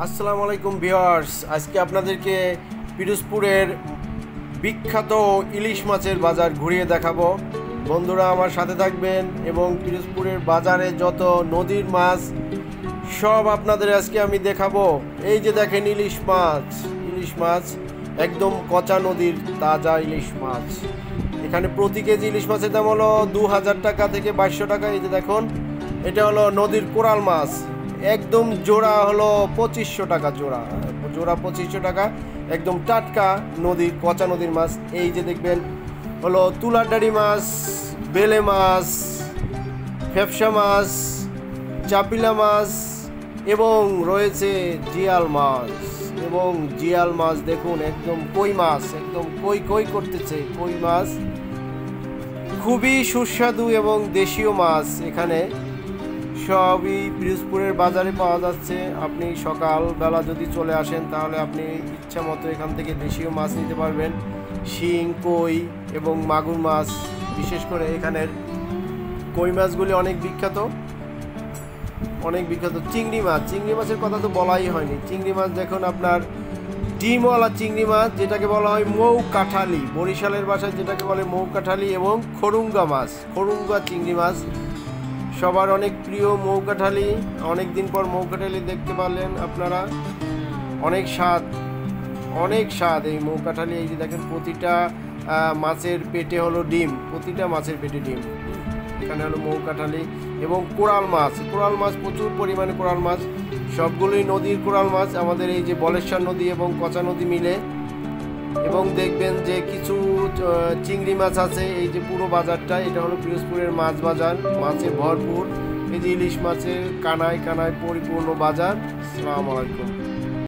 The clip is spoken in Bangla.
আসসালামু আলাইকুম ভিউয়ার্স, আজকে আপনাদেরকে পিরোজপুরের বিখ্যাত ইলিশ মাছের বাজার ঘুরিয়ে দেখাবো। বন্ধুরা আমার সাথে থাকবেন এবং পিরোজপুরের বাজারে যত নদীর মাছ সব আপনাদের আজকে আমি দেখাবো। এই যে দেখেন ইলিশ মাছ একদম কচা নদীর তাজা ইলিশ মাছ। এখানে প্রতি কেজি ইলিশ মাছের দাম হলো 2000 টাকা থেকে 2200 টাকা। এই যে দেখুন, এটা হলো নদীর কোরাল মাছ, একদম জোড়া হলো 2500 টাকা, জোড়া 2500 টাকা, একদম টাটকা নদীর কচা নদীর মাছ। এই যে দেখবেন হলো তুলাডারি মাছ, বেলে মাছ, ফেপসা মাছ, চাপিলা মাছ এবং রয়েছে জিয়াল মাছ দেখুন, একদম কই মাছ, একদম কই করতেছে কই মাছ, খুবই সুস্বাদু এবং দেশীয় মাছ এখানে সবই পিরোজপুরের বাজারে পাওয়া যাচ্ছে। আপনি সকালবেলা যদি চলে আসেন তাহলে আপনি ইচ্ছা মতো এখান থেকে দেশীয় মাছ নিতে পারবেন। শিং, কই এবং মাগুর মাছ, বিশেষ করে এখানের কই মাছগুলি অনেক বিখ্যাত। চিংড়ি মাছের কথা তো বলাই হয়নি। চিংড়ি মাছ দেখুন, আপনার ডিমওয়ালা চিংড়ি মাছ, যেটাকে বলা হয় মৌ কাঠালি, বরিশালের ভাষায় যেটাকে বলে মৌ কাঠালি, এবং খড়ুঙ্গা চিংড়ি মাছ সবার অনেক প্রিয়। মৌ কাঠালি, অনেক দিন পর মৌ কাঠালি দেখতে পারলেন আপনারা। অনেক স্বাদ এই মৌ কাঠালি। এই যে দেখেন, প্রতিটা মাছের পেটে হলো ডিম, এখানে হলো মৌ কাঠালি এবং কোরাল মাছ, প্রচুর পরিমাণে কোরাল মাছ, সবগুলোই নদীর কোরাল মাছ, আমাদের এই যে বলেশ্বর নদী এবং কচা নদী মিলে। এবং দেখবেন যে কিছু চিংড়ি মাছ আছে। এই যে পুরো বাজারটা, এটা হলো পিরোজপুরের মাছ বাজার, মাছে ভরপুর। এই যে ইলিশ মাছের কানায় পরিপূর্ণ বাজার। আসসালামু আলাইকুম।